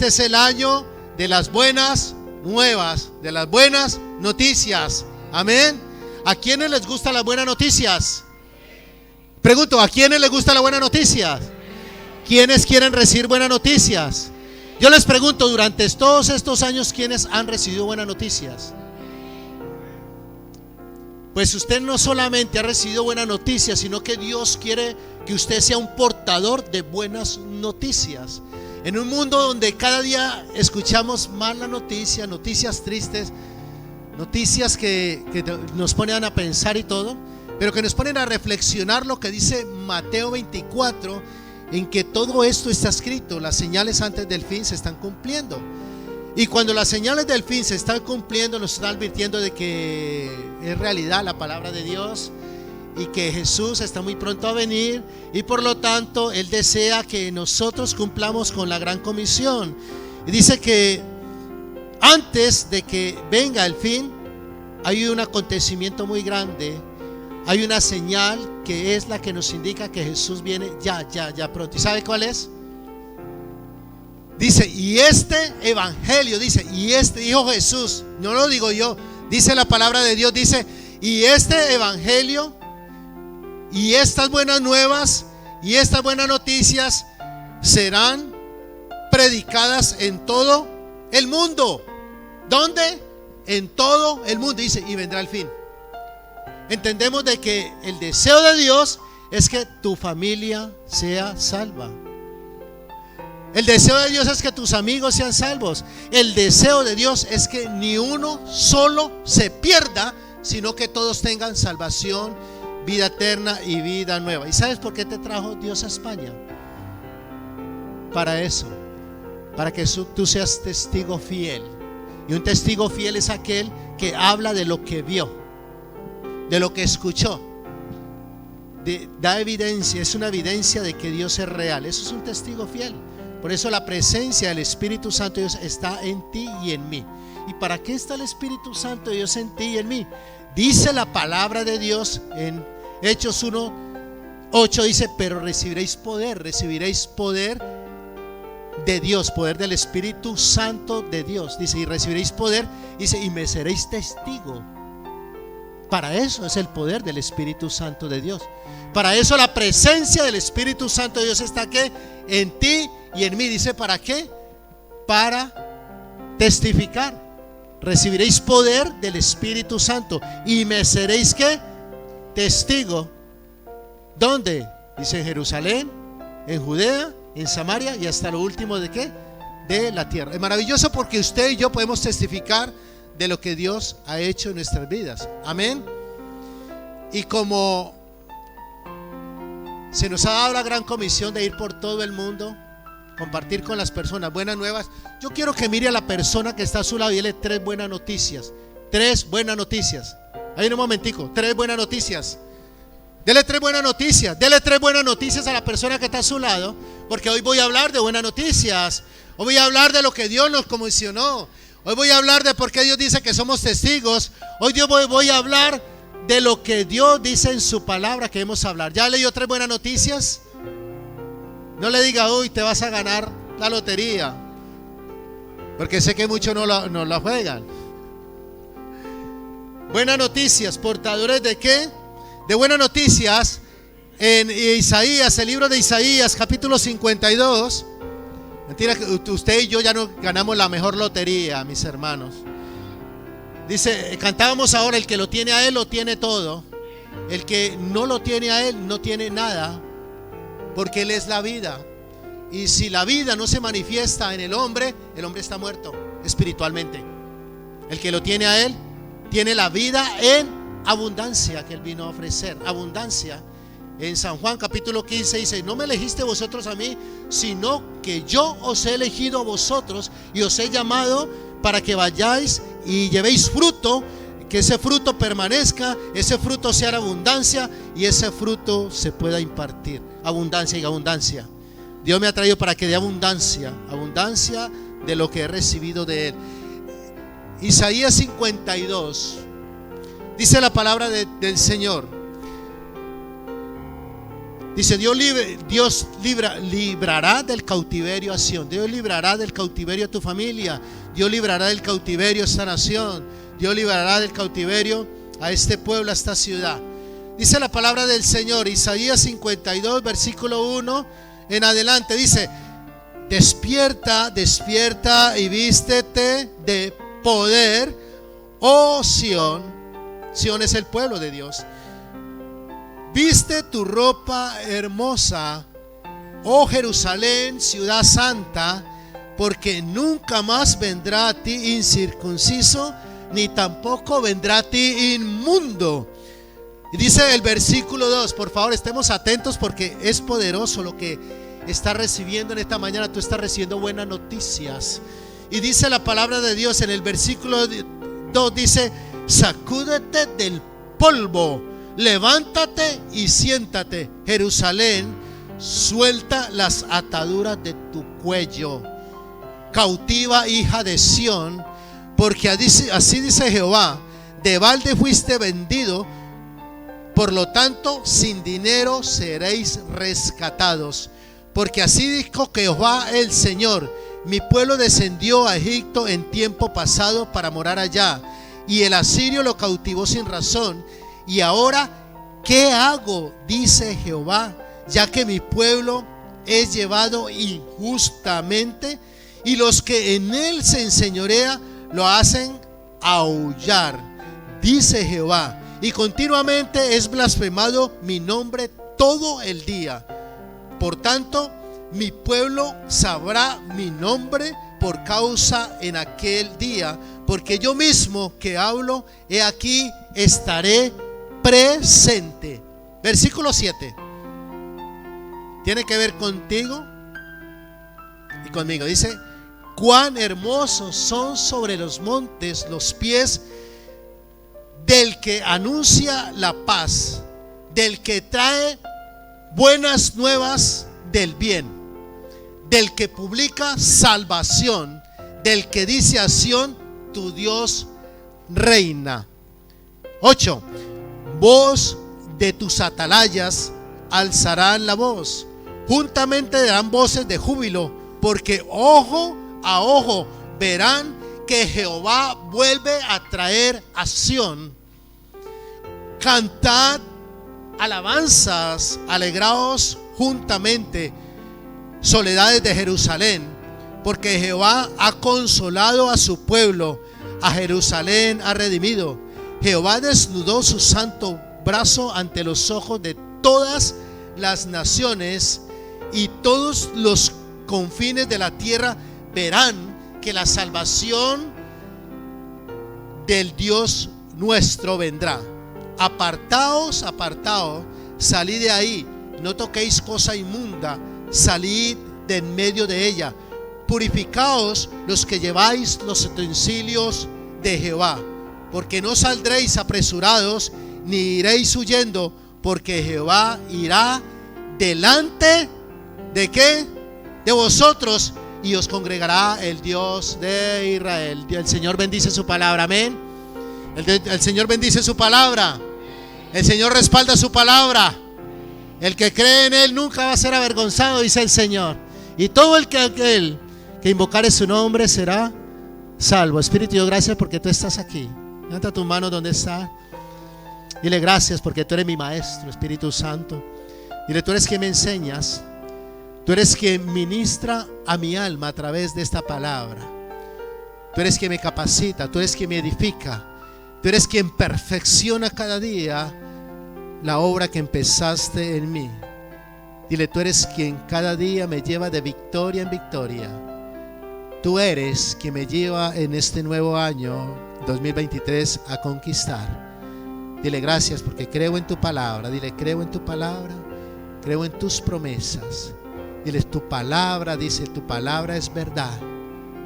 Este es el año de las buenas nuevas, de las buenas noticias. Amén. ¿A quiénes les gustan las buenas noticias? Pregunto, ¿a quiénes les gusta la buena noticia? ¿Quiénes quieren recibir buenas noticias? Yo les pregunto, durante todos estos años, ¿quiénes han recibido buenas noticias? Pues usted no solamente ha recibido buenas noticias, sino que Dios quiere que usted sea un portador de buenas noticias. En un mundo donde cada día escuchamos malas noticias, noticias tristes, noticias que nos ponen a pensar y todo, pero que nos ponen a reflexionar lo que dice Mateo 24, en que todo esto está escrito, las señales antes del fin se están cumpliendo. Y cuando las señales del fin se están cumpliendo, nos está advirtiendo de que es realidad la palabra de Dios y que Jesús está muy pronto a venir, y por lo tanto Él desea que nosotros cumplamos con la gran comisión. Y dice que antes de que venga el fin hay un acontecimiento muy grande, hay una señal que es la que nos indica que Jesús viene ya pronto. ¿Y sabe cuál es? Dice, y este evangelio, dice, y este, dijo Jesús, no lo digo yo, dice la palabra de Dios, dice, y este evangelio y estas buenas nuevas y estas buenas noticias serán predicadas en todo el mundo. ¿Dónde? En todo el mundo, dice, y vendrá el fin. Entendemos de que el deseo de Dios es que tu familia sea salva. El deseo de Dios es que tus amigos sean salvos. El deseo de Dios es que ni uno solo se pierda, sino que todos tengan salvación, vida eterna y vida nueva. ¿Y sabes por qué te trajo Dios a España? Para eso, para que tú seas testigo fiel. Y un testigo fiel es aquel que habla de lo que vio, de lo que escuchó, da evidencia, es una evidencia de que Dios es real. Eso es un testigo fiel. Por eso la presencia del Espíritu Santo de Dios está en ti y en mí. ¿Y para qué está el Espíritu Santo de Dios en ti y en mí? Dice la palabra de Dios en Hechos 1:8, dice, pero recibiréis poder de Dios, poder del Espíritu Santo de Dios. Dice, y recibiréis poder, dice, y me seréis testigo. Para eso es el poder del Espíritu Santo de Dios. Para eso la presencia del Espíritu Santo de Dios está ¿qué? En ti y en mí. Dice, ¿para qué? Para testificar. Recibiréis poder del Espíritu Santo y me seréis ¿qué? Testigo. ¿Dónde? Dice, en Jerusalén, en Judea, en Samaria y hasta lo último de ¿qué? De la tierra. Es maravilloso porque usted y yo podemos testificar de lo que Dios ha hecho en nuestras vidas. Amén. Y como se nos ha dado la gran comisión de ir por todo el mundo, compartir con las personas buenas nuevas, yo quiero que mire a la persona que está a su lado y dile tres buenas noticias. Tres buenas noticias. Ahí un momentico, tres buenas noticias. Dele tres buenas noticias. Dele tres buenas noticias a la persona que está a su lado, porque hoy voy a hablar de buenas noticias. Hoy voy a hablar de lo que Dios nos comisionó. Hoy voy a hablar de por qué Dios dice que somos testigos. Hoy voy a hablar de lo que Dios dice en su palabra que debemos hablar. ¿Ya leyó 3 buenas noticias? No le diga, uy, te vas a ganar la lotería, porque sé que muchos no la juegan. Buenas noticias, portadores ¿de qué? De buenas noticias. En Isaías, el libro de Isaías, capítulo 52. Mentira, usted y yo ya no ganamos la mejor lotería, mis hermanos. Dice, cantábamos ahora, el que lo tiene a él lo tiene todo. El que no lo tiene a él no tiene nada, porque él es la vida. Y si la vida no se manifiesta en el hombre está muerto espiritualmente. El que lo tiene a él tiene la vida en abundancia que él vino a ofrecer. Abundancia. En San Juan capítulo 15 dice, no me elegiste vosotros a mí, sino que yo os he elegido a vosotros y os he llamado para que vayáis y llevéis fruto, que ese fruto permanezca, ese fruto sea en abundancia y ese fruto se pueda impartir. Abundancia y abundancia. Dios me ha traído para que dé abundancia, abundancia de lo que he recibido de Él. Isaías 52, dice la palabra del Señor. Dice, Dios librará del cautiverio a Sión. Dios librará del cautiverio a tu familia. Dios librará del cautiverio a esta nación. Dios librará del cautiverio a este pueblo, a esta ciudad. Dice la palabra del Señor, Isaías 52, versículo 1 en adelante. Dice, despierta, despierta y vístete de poder, oh Sión. Sión es el pueblo de Dios. Viste tu ropa hermosa, oh Jerusalén, ciudad santa, porque nunca más vendrá a ti incircunciso, ni tampoco vendrá a ti inmundo. Y dice el versículo 2, por favor estemos atentos porque es poderoso lo que estás recibiendo en esta mañana. Tú estás recibiendo buenas noticias. Y dice la palabra de Dios en el versículo 2, dice, sacúdete del polvo, levántate y siéntate, Jerusalén, suelta las ataduras de tu cuello, cautiva hija de Sión, porque así dice Jehová, de balde fuiste vendido, por lo tanto sin dinero seréis rescatados, porque así dijo Jehová el Señor, mi pueblo descendió a Egipto en tiempo pasado para morar allá, y el asirio lo cautivó sin razón. Y ahora, ¿qué hago? Dice Jehová, ya que mi pueblo es llevado injustamente y los que en él se enseñorea lo hacen aullar, dice Jehová, y continuamente es blasfemado mi nombre todo el día. Por tanto, mi pueblo sabrá mi nombre por causa en aquel día, porque yo mismo que hablo, he aquí estaré presente. Versículo 7 tiene que ver contigo y conmigo. Dice, cuán hermosos son sobre los montes los pies del que anuncia la paz, del que trae buenas nuevas del bien, del que publica salvación, del que dice a Sión, tu Dios reina. 8. Voz de tus atalayas alzarán la voz, juntamente darán voces de júbilo, porque ojo a ojo verán que Jehová vuelve a traer a Sión. Cantad alabanzas, alegraos juntamente, soledades de Jerusalén, porque Jehová ha consolado a su pueblo, a Jerusalén ha redimido. Jehová desnudó su santo brazo ante los ojos de todas las naciones, y todos los confines de la tierra verán que la salvación del Dios nuestro vendrá. Apartaos, apartaos, salid de ahí, no toquéis cosa inmunda, salid de en medio de ella. Purificaos los que lleváis los utensilios de Jehová, porque no saldréis apresurados, ni iréis huyendo, porque Jehová irá delante de ¿qué? De vosotros, y os congregará el Dios de Israel. El Señor bendice su palabra, amén. El Señor bendice su palabra. El Señor respalda su palabra. El que cree en Él nunca va a ser avergonzado, dice el Señor. Y todo aquel que invocare su nombre será salvo. Espíritu, yo gracias porque tú estás aquí. Levanta tu mano donde está. Dile gracias porque tú eres mi maestro, Espíritu Santo. Dile, tú eres quien me enseñas. Tú eres quien ministra a mi alma a través de esta palabra. Tú eres quien me capacita, tú eres quien me edifica. Tú eres quien perfecciona cada día la obra que empezaste en mí. Dile, tú eres quien cada día me lleva de victoria en victoria. Tú eres quien me lleva en este nuevo año 2023 a conquistar. Dile gracias porque creo en tu palabra. Dile, creo en tu palabra, creo en tus promesas. Dile, tu palabra, dice, tu palabra es verdad.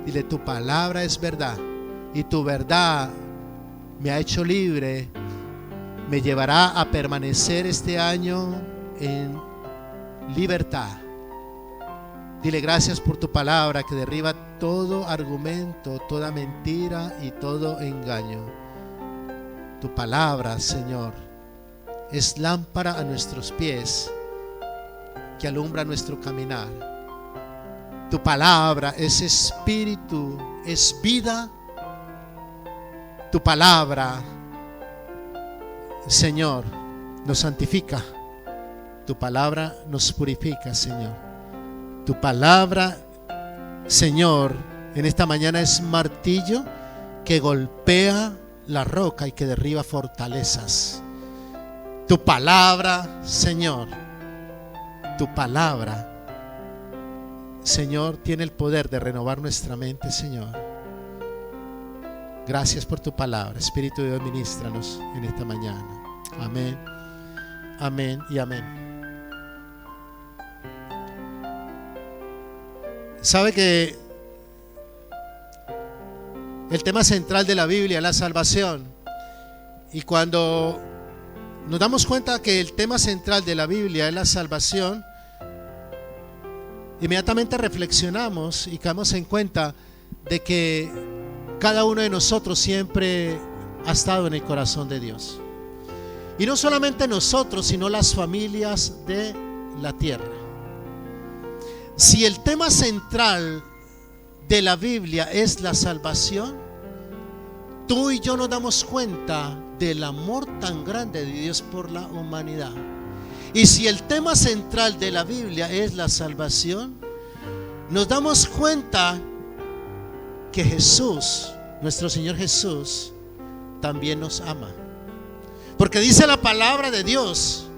Dile, tu palabra es verdad. Y tu verdad me ha hecho libre. Me llevará a permanecer este año en libertad. Dile gracias por tu palabra que derriba todo argumento, toda mentira y todo engaño. Tu palabra, Señor, es lámpara a nuestros pies, que alumbra nuestro caminar. Tu palabra es espíritu, es vida. Tu palabra, Señor, nos santifica. Tu palabra nos purifica, Señor. Tu palabra, Señor, en esta mañana es martillo que golpea la roca y que derriba fortalezas. Tu palabra, Señor, tu palabra, Señor, tiene el poder de renovar nuestra mente, Señor. Gracias por tu palabra. Espíritu de Dios, ministranos en esta mañana. Amén, amén y amén. Sabe que el tema central de la Biblia es la salvación. Y cuando nos damos cuenta que el tema central de la Biblia es la salvación, inmediatamente reflexionamos y caemos en cuenta de que cada uno de nosotros siempre ha estado en el corazón de Dios. Y no solamente nosotros, sino las familias de la tierra. Si el tema central de la Biblia es la salvación, tú y yo nos damos cuenta del amor tan grande de Dios por la humanidad. Y si el tema central de la Biblia es la salvación, nos damos cuenta que Jesús, nuestro Señor Jesús, también nos ama. Porque dice la palabra de Dios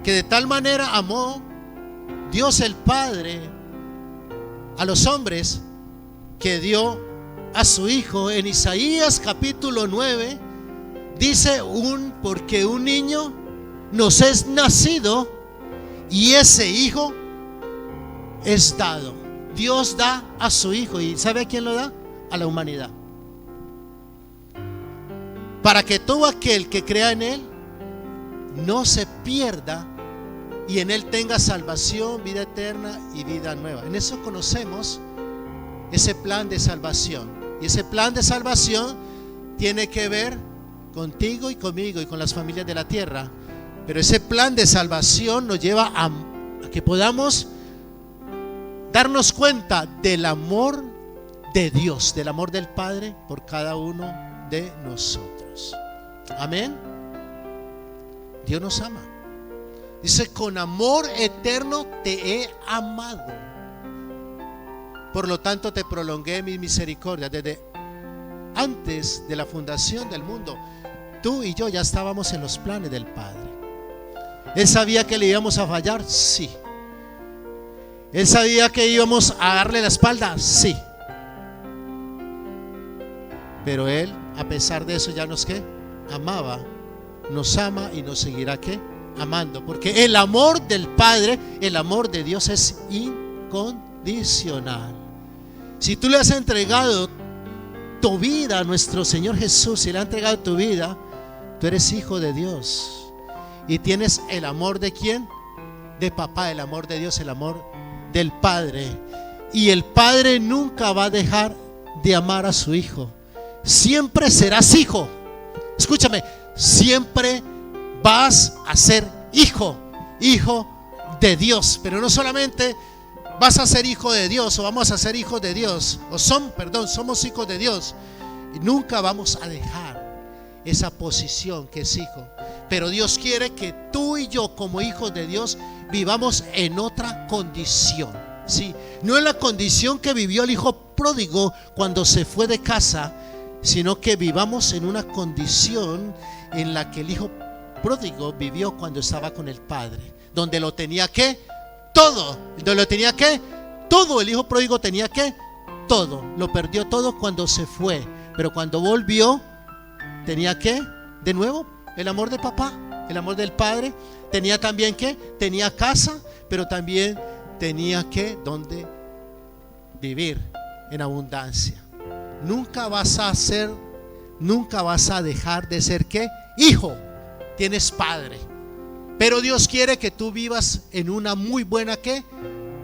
que de tal manera amó Dios el Padre a los hombres que dio a su Hijo. En Isaías capítulo 9 dice porque un niño nos es nacido y ese Hijo es dado. Dios da a su Hijo. ¿Y sabe a quién lo da? A la humanidad, para que todo aquel que crea en Él no se pierda y en Él tenga salvación, vida eterna y vida nueva. En eso conocemos ese plan de salvación. Y ese plan de salvación tiene que ver contigo y conmigo y con las familias de la tierra. Pero ese plan de salvación nos lleva a que podamos darnos cuenta del amor de Dios, del amor del Padre por cada uno de nosotros. Amén. Dios nos ama. Dice, con amor eterno te he amado. Por lo tanto te prolongué mi misericordia. Desde antes de la fundación del mundo, tú y yo ya estábamos en los planes del Padre. Él sabía que le íbamos a fallar, sí. Él sabía que íbamos a darle la espalda, sí. Pero Él, a pesar de eso, ya nos amaba, nos ama y nos seguirá amando. Porque el amor del Padre, el amor de Dios es incondicional. Si tú le has entregado tu vida a nuestro Señor Jesús, si le has entregado tu vida, tú eres hijo de Dios. Y tienes el amor de ¿quién? De papá, el amor de Dios, el amor del Padre. Y el padre nunca va a dejar de amar a su hijo. Siempre serás hijo. Escúchame, siempre vas a ser hijo, hijo de Dios. Pero no solamente vas a ser hijo de Dios, o vamos a ser hijos de Dios, somos hijos de Dios. Y nunca vamos a dejar esa posición que es hijo. Pero Dios quiere que tú y yo, como hijos de Dios, vivamos en otra condición, ¿sí? No en la condición que vivió el hijo pródigo cuando se fue de casa, sino que vivamos en una condición en la que el hijo pródigo vivió cuando estaba con el padre, donde lo tenía que todo, el hijo pródigo tenía que todo, lo perdió todo cuando se fue, pero cuando volvió tenía que, de nuevo, el amor de papá, el amor del padre. Tenía también que, tenía casa, pero también tenía que donde vivir en abundancia. Nunca vas a dejar de ser ¿qué? Hijo. Tienes padre, pero Dios quiere que tú vivas en una muy buena ¿qué?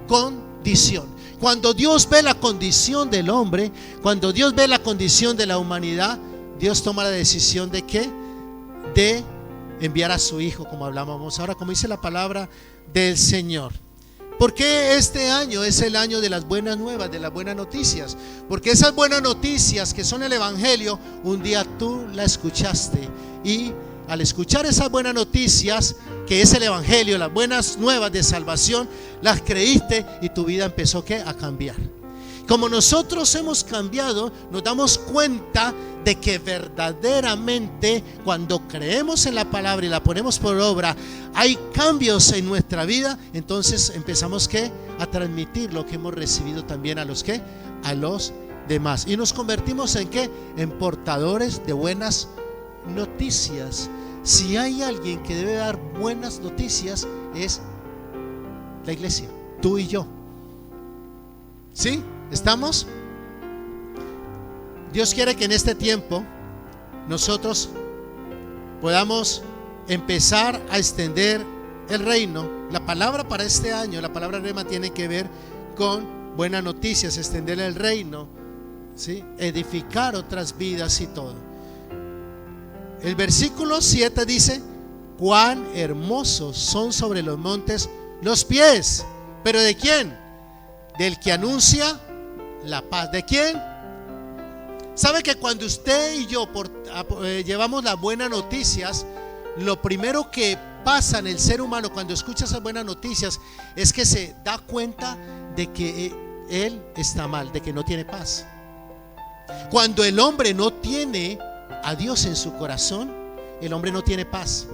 Condición. Cuando Dios ve la condición del hombre, cuando Dios ve la condición de la humanidad, Dios toma la decisión de ¿qué? De enviar a su hijo, como hablábamos ahora, como dice la palabra del Señor. ¿Por qué este año es el año de las buenas nuevas, de las buenas noticias? Porque esas buenas noticias que son el evangelio, un día tú la escuchaste, y al escuchar esas buenas noticias que es el evangelio, las buenas nuevas de salvación, las creíste y tu vida empezó ¿qué? A cambiar. Como nosotros hemos cambiado, nos damos cuenta de que verdaderamente cuando creemos en la palabra y la ponemos por obra, hay cambios en nuestra vida. Entonces empezamos ¿qué? A transmitir lo que hemos recibido también a los ¿qué? A los demás, y nos convertimos en ¿qué? En portadores de buenas noticias. Si hay alguien que debe dar buenas noticias, es la iglesia, tú y yo. ¿Sí? ¿Estamos? Dios quiere que en este tiempo nosotros podamos empezar a extender el reino. La palabra para este año, la palabra rema, tiene que ver con buenas noticias, extender el reino, ¿sí? Edificar otras vidas y todo. El versículo 7 dice: cuán hermosos son sobre los montes los pies. ¿Pero de quién? Del que anuncia la paz. ¿De quién? ¿Sabe que cuando usted y yo llevamos las buenas noticias, lo primero que pasa en el ser humano cuando escucha esas buenas noticias es que se da cuenta de que él está mal, de que no tiene paz? Cuando el hombre no tiene a Dios en su corazón, el hombre no tiene paz.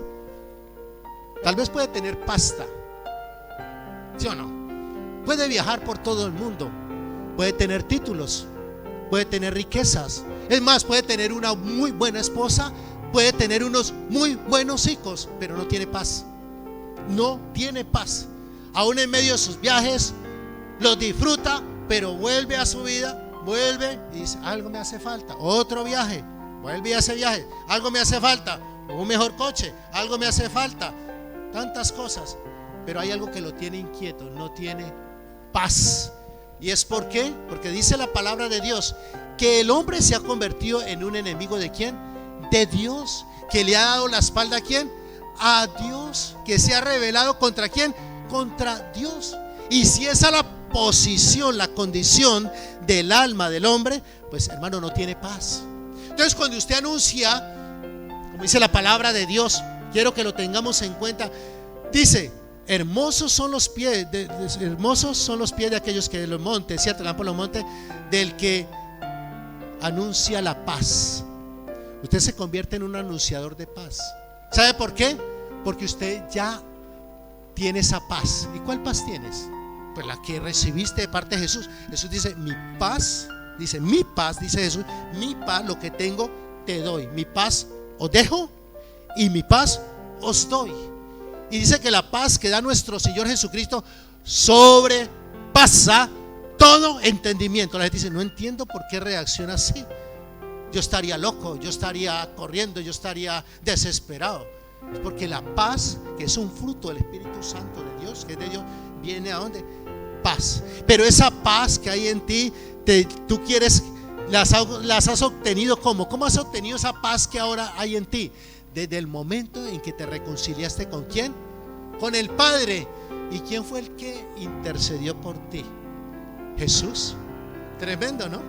Tal vez puede tener pasta, ¿sí o no? Puede viajar por todo el mundo, puede tener títulos, puede tener riquezas, es más, puede tener una muy buena esposa, puede tener unos muy buenos hijos, pero no tiene paz. No tiene paz. Aún en medio de sus viajes los disfruta, pero vuelve a su vida, vuelve y dice: algo me hace falta, otro viaje, vuelve a ese viaje, algo me hace falta, un mejor coche, algo me hace falta, tantas cosas, pero hay algo que lo tiene inquieto, no tiene paz. ¿Y es por qué? Porque dice la palabra de Dios que el hombre se ha convertido en un enemigo ¿de quién? De Dios, que le ha dado la espalda ¿a quién? A Dios, que se ha rebelado ¿contra quién? Contra Dios. Y si esa es la posición, la condición del alma del hombre, pues hermano, no tiene paz. Entonces cuando usted anuncia, como dice la palabra de Dios, quiero que lo tengamos en cuenta, dice: hermosos son los pies de aquellos que de los montes, ¿cierto? Van por los montes, del que anuncia la paz. Usted se convierte en un anunciador de paz. ¿Sabe por qué? Porque usted ya tiene esa paz. ¿Y cuál paz tienes? Pues la que recibiste de parte de Jesús. Jesús dice: mi paz, dice Jesús, mi paz, lo que tengo te doy. Mi paz os dejo y mi paz os doy. Y dice que la paz que da nuestro Señor Jesucristo sobrepasa todo entendimiento. La gente dice: no entiendo por qué reacciona así. Yo estaría loco, yo estaría corriendo, yo estaría desesperado. Es porque la paz, que es un fruto del Espíritu Santo de Dios, que es de Dios, viene a donde paz. Pero esa paz que hay en ti, tú quieres, las has obtenido. ¿Cómo has obtenido esa paz que ahora hay en ti? Desde el momento en que te reconciliaste ¿con quién? Con el Padre. ¿Y quién fue el que intercedió por ti? Jesús. Tremendo, ¿no?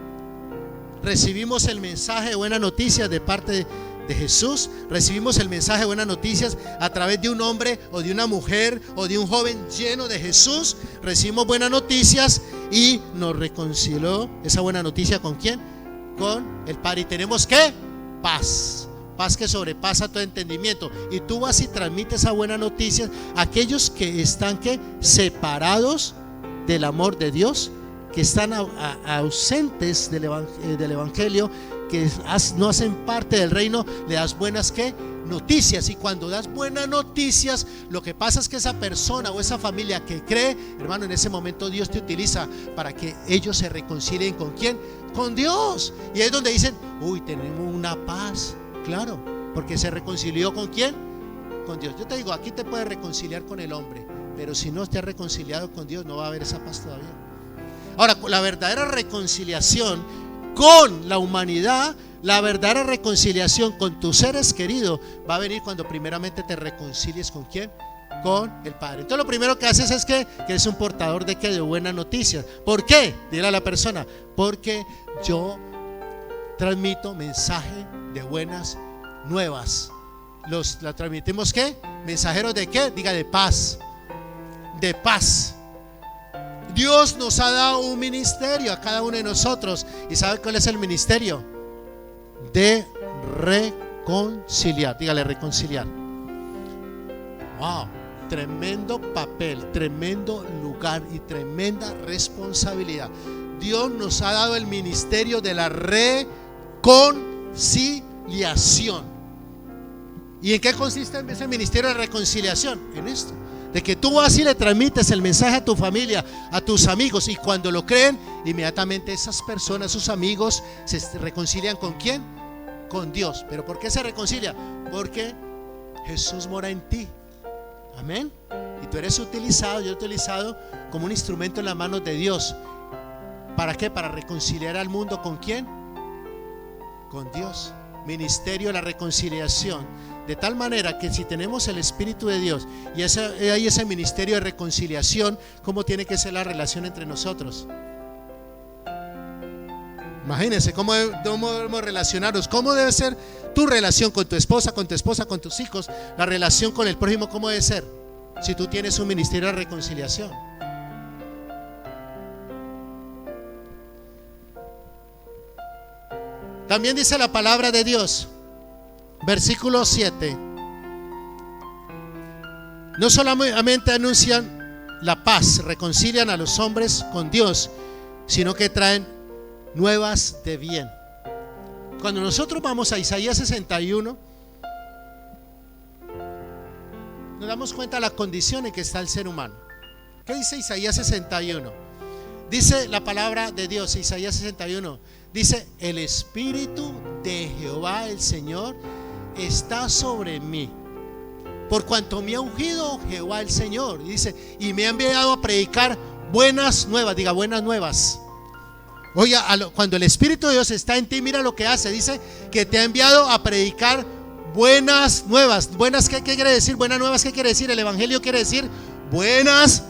Recibimos el mensaje de buenas noticias de parte de Jesús. Recibimos el mensaje de buenas noticias a través de un hombre o de una mujer o de un joven lleno de Jesús. Recibimos buenas noticias y nos reconcilió esa buena noticia ¿con quién? Con el Padre. Y tenemos ¿qué? Paz. Paz que sobrepasa todo entendimiento. Y tú vas y transmites esa buena noticia a aquellos que están ¿qué? Separados del amor de Dios, que están ausentes del evangelio, que no hacen parte del reino. Le das buenas ¿qué? Noticias. Y cuando das buenas noticias, lo que pasa es que esa persona o esa familia que cree, hermano, en ese momento Dios te utiliza para que ellos se reconcilien ¿con quién? Con Dios. Y ahí es donde dicen: uy, tenemos una paz. Claro, porque se reconcilió ¿con quién? Con Dios. Yo te digo, aquí te puedes reconciliar con el hombre, pero si no te has reconciliado con Dios, no va a haber esa paz todavía. Ahora, la verdadera reconciliación con la humanidad, la verdadera reconciliación con tus seres queridos, va a venir cuando primeramente te reconcilies ¿con quién? Con el Padre. Entonces lo primero que haces es que eres un portador de ¿qué? De buenas noticias. ¿Por qué? Dile a la persona: porque yo transmito mensaje de buenas nuevas. La transmitimos ¿qué? Mensajeros de ¿qué? Diga, de paz. De paz. Dios nos ha dado un ministerio a cada uno de nosotros. ¿Y sabe cuál es el ministerio? De reconciliar. Dígale, reconciliar. Wow, tremendo papel, tremendo lugar y tremenda responsabilidad. Dios nos ha dado el ministerio de la reconciliación. ¿Y en qué consiste ese ministerio de reconciliación? En esto, de que tú vas y le transmites el mensaje a tu familia, a tus amigos, y cuando lo creen, inmediatamente esas personas, sus amigos, se reconcilian ¿con quién? Con Dios. ¿Pero por qué se reconcilia? Porque Jesús mora en ti. Amén. Y tú eres utilizado, yo he utilizado como un instrumento en las manos de Dios. ¿Para qué? Para reconciliar al mundo ¿con quién? Con Dios. Ministerio de la reconciliación. De tal manera que si tenemos el Espíritu de Dios y hay ese ministerio de reconciliación, ¿cómo tiene que ser la relación entre nosotros? Imagínense cómo debemos relacionarnos. ¿Cómo debe ser tu relación con tu esposa, con tus hijos? La relación con el prójimo, ¿cómo debe ser? Si tú tienes un ministerio de reconciliación. También dice la palabra de Dios, versículo 7: no solamente anuncian la paz, reconcilian a los hombres con Dios, sino que traen nuevas de bien. Cuando nosotros vamos a Isaías 61, nos damos cuenta de la condición en que está el ser humano. ¿Qué dice Isaías 61? Dice la palabra de Dios, Isaías 61, dice: el Espíritu de Jehová el Señor está sobre mí, por cuanto me ha ungido Jehová el Señor. Y dice: y me ha enviado a predicar buenas nuevas. Diga, buenas nuevas. Oiga, cuando el Espíritu de Dios está en ti, mira lo que hace. Dice que te ha enviado a predicar buenas nuevas. Buenas, ¿qué quiere decir? Buenas nuevas, ¿qué quiere decir? El Evangelio quiere decir buenas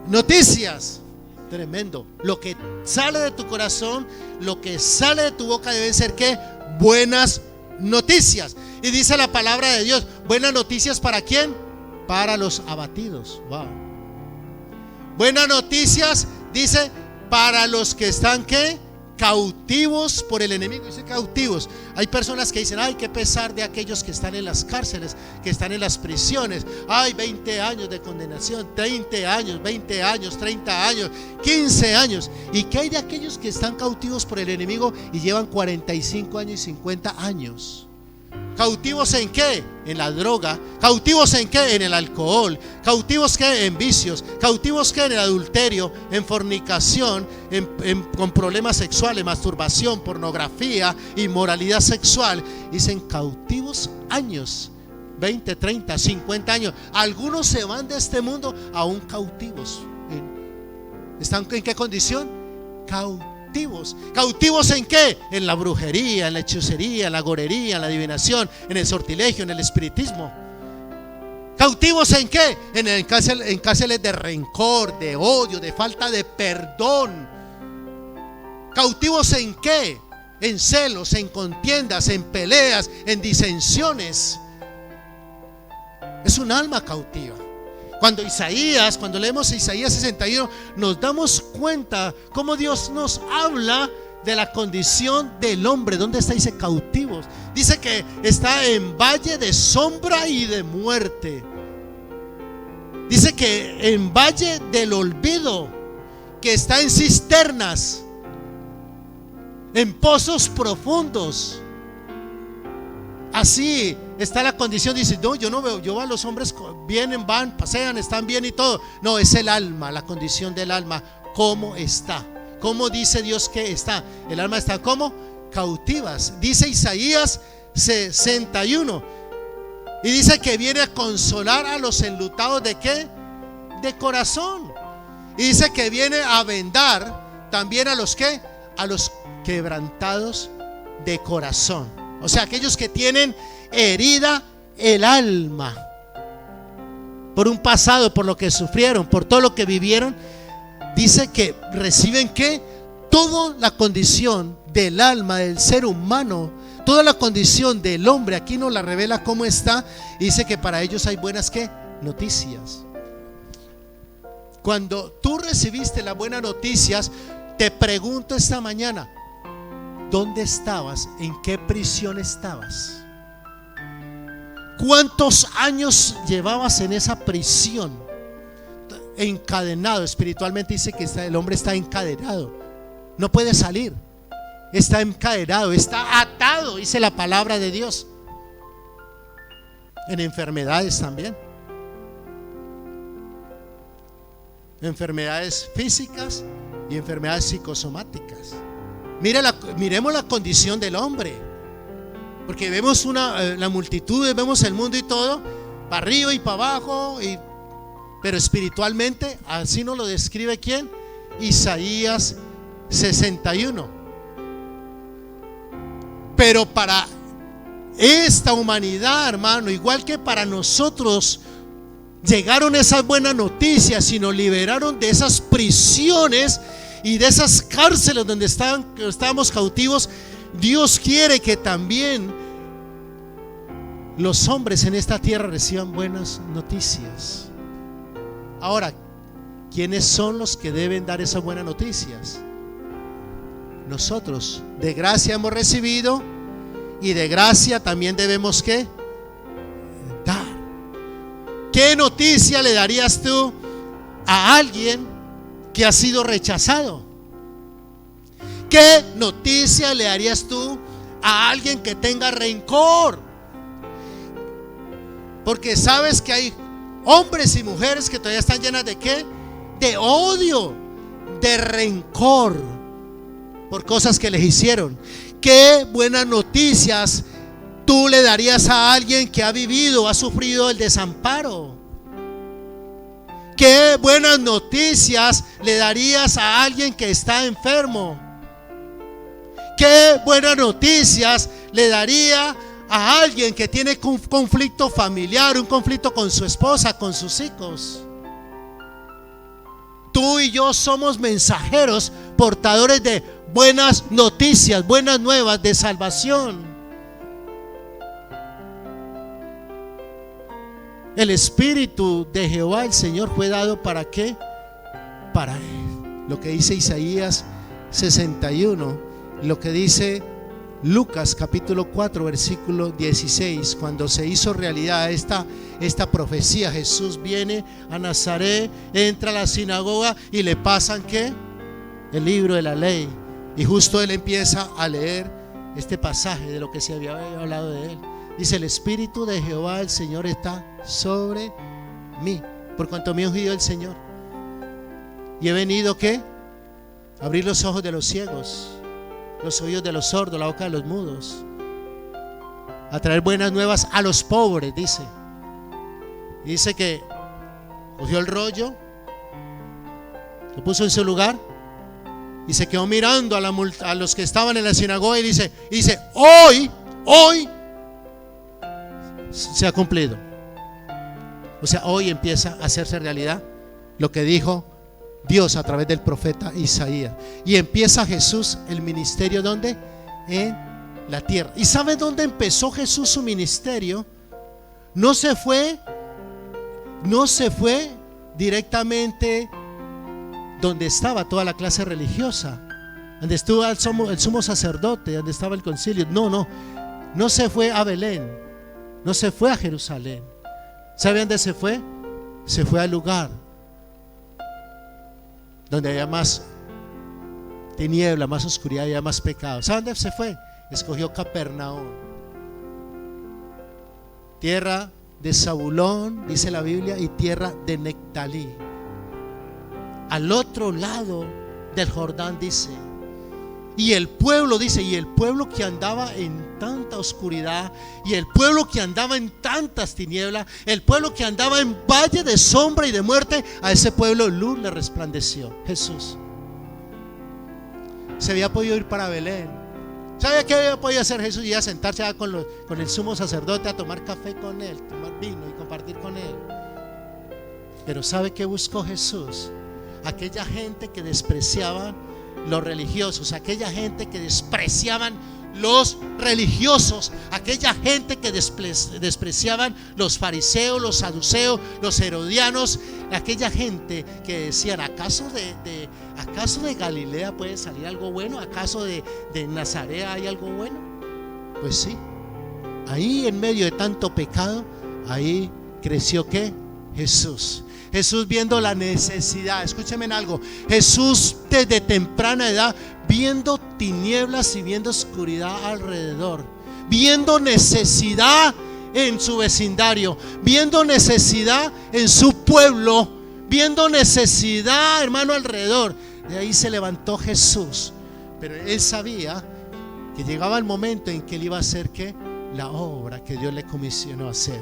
noticias. Tremendo. Lo que sale de tu corazón, lo que sale de tu boca deben ser ¿qué? Buenas noticias. Y dice la palabra de Dios: buenas noticias ¿para quién? Para los abatidos. Wow. Buenas noticias, dice, para los que están ¿qué? Cautivos por el enemigo. Dice cautivos. Hay personas que dicen: ay, qué pesar de aquellos que están en las cárceles, que están en las prisiones. Ay, 20 años de condenación, 30 años, 20 años, 30 años, 15 años. ¿Y qué hay de aquellos que están cautivos por el enemigo y llevan 45 años y 50 años? ¿Cautivos en qué? En la droga. ¿Cautivos en qué? En el alcohol. ¿Cautivos qué? En vicios. ¿Cautivos qué? En el adulterio, en fornicación, con problemas sexuales, masturbación, pornografía, inmoralidad sexual. Dicen cautivos años, 20, 30, 50 años. Algunos se van de este mundo aún cautivos. ¿Están en qué condición? Cautivos. ¿Cautivos en qué? En la brujería, en la hechicería, en la gorería, en la adivinación, en el sortilegio, en el espiritismo. ¿Cautivos en qué? En cárceles de rencor, de odio, de falta de perdón. ¿Cautivos en qué? En celos, en contiendas, en peleas, en disensiones. Es un alma cautiva. Cuando leemos Isaías 61, nos damos cuenta cómo Dios nos habla de la condición del hombre. ¿Dónde está? Dice cautivos. Dice que está en valle de sombra y de muerte. Dice que en valle del olvido, que está en cisternas, en pozos profundos. Así está la condición. Dice, no, yo no veo, yo veo a los hombres, vienen, van, pasean, están bien y todo. No, es el alma, la condición del alma. ¿Cómo está? ¿Cómo dice Dios que está? El alma está como cautivas. Dice Isaías 61. Y dice que viene a consolar a los enlutados ¿de qué? De corazón. Y dice que viene a vendar también a los ¿qué? A los quebrantados de corazón. O sea, aquellos que tienen herida el alma por un pasado, por lo que sufrieron, por todo lo que vivieron. Dice que reciben ¿qué? Toda la condición del alma del ser humano, toda la condición del hombre. Aquí nos la revela cómo está. Y dice que para ellos hay buenas ¿qué? Noticias. Cuando tú recibiste las buenas noticias, te pregunto esta mañana, ¿dónde estabas? ¿En qué prisión estabas? ¿Cuántos años llevabas en esa prisión? Encadenado. Espiritualmente dice que el hombre está encadenado, no puede salir, está encadenado, está atado, dice la palabra de Dios. En enfermedades también, enfermedades físicas y enfermedades psicosomáticas. Miremos la condición del hombre, porque vemos la multitud, vemos el mundo y todo, para arriba y para abajo, pero espiritualmente, así nos lo describe ¿quién? Isaías 61. Pero para esta humanidad, hermano, igual que para nosotros, llegaron esas buenas noticias y nos liberaron de esas prisiones y de esas cárceles donde estábamos cautivos. Dios quiere que también los hombres en esta tierra reciban buenas noticias. Ahora, ¿quiénes son los que deben dar esas buenas noticias? Nosotros. De gracia hemos recibido y de gracia también debemos ¿qué? Dar. ¿Qué noticia le darías tú a alguien que ha sido rechazado? ¿Qué noticia le darías tú a alguien que tenga rencor? Porque sabes que hay hombres y mujeres que todavía están llenas de ¿qué? De odio, de rencor por cosas que les hicieron. ¿Qué buenas noticias tú le darías a alguien que ha vivido, ha sufrido el desamparo? ¿Qué buenas noticias le darías a alguien que está enfermo? ¿Qué buenas noticias le daría a alguien que tiene un conflicto familiar, un conflicto con su esposa, con sus hijos? Tú y yo somos mensajeros, portadores de buenas noticias, buenas nuevas de salvación. El Espíritu de Jehová, el Señor, fue dado ¿para qué? Para Él. Lo que dice Isaías 61, lo que dice Lucas capítulo 4 versículo 16, cuando se hizo realidad esta profecía. Jesús viene a Nazaret, entra a la sinagoga y le pasan ¿qué? El libro de la ley, y justo él empieza a leer este pasaje de lo que se había hablado de él. Dice: el Espíritu de Jehová el Señor está sobre mí, por cuanto me ha ungido el Señor, y he venido ¿qué? A abrir los ojos de los ciegos, los oídos de los sordos, la boca de los mudos, a traer buenas nuevas a los pobres. Dice que cogió el rollo Lo puso en su lugar y se quedó mirando a los que estaban en la sinagoga y dice, hoy se ha cumplido. O sea, hoy empieza a hacerse realidad lo que dijo Dios a través del profeta Isaías. Y empieza Jesús el ministerio, ¿dónde? En la tierra. ¿Y sabe dónde empezó Jesús su ministerio? No se fue directamente donde estaba toda la clase religiosa, donde estuvo el sumo sacerdote, donde estaba el concilio. No se fue a Belén, no se fue a Jerusalén. ¿Sabe dónde se fue? Se fue al lugar donde había más tiniebla, más oscuridad, había más pecado. ¿Sabe dónde se fue? Escogió Capernaum, tierra de Zabulón, dice la Biblia, y tierra de Nectalí, al otro lado del Jordán, dice. Y el pueblo, dice, y el pueblo que andaba en tanta oscuridad, y el pueblo que andaba en tantas tinieblas, el pueblo que andaba en valle de sombra y de muerte, a ese pueblo luz le resplandeció. Jesús se había podido ir para Belén. ¿Sabe qué había podido hacer Jesús? Y a sentarse con el sumo sacerdote a tomar café con él, tomar vino y compartir con él. Pero ¿sabe qué buscó Jesús? Aquella gente que despreciaba los religiosos, aquella gente que despreciaban los religiosos, aquella gente que despreciaban los fariseos, los saduceos, los herodianos, aquella gente que decían, ¿acaso de Galilea puede salir algo bueno? ¿Acaso de Nazaret hay algo bueno? Pues sí, ahí en medio de tanto pecado, ahí creció ¿qué? Jesús. Jesús viendo la necesidad, escúcheme en algo, Jesús desde temprana edad viendo tinieblas y viendo oscuridad alrededor, viendo necesidad en su vecindario, viendo necesidad en su pueblo, viendo necesidad, hermano, alrededor. De ahí se levantó Jesús, pero él sabía que llegaba el momento en que él iba a hacer ¿qué? La obra que Dios le comisionó a hacer.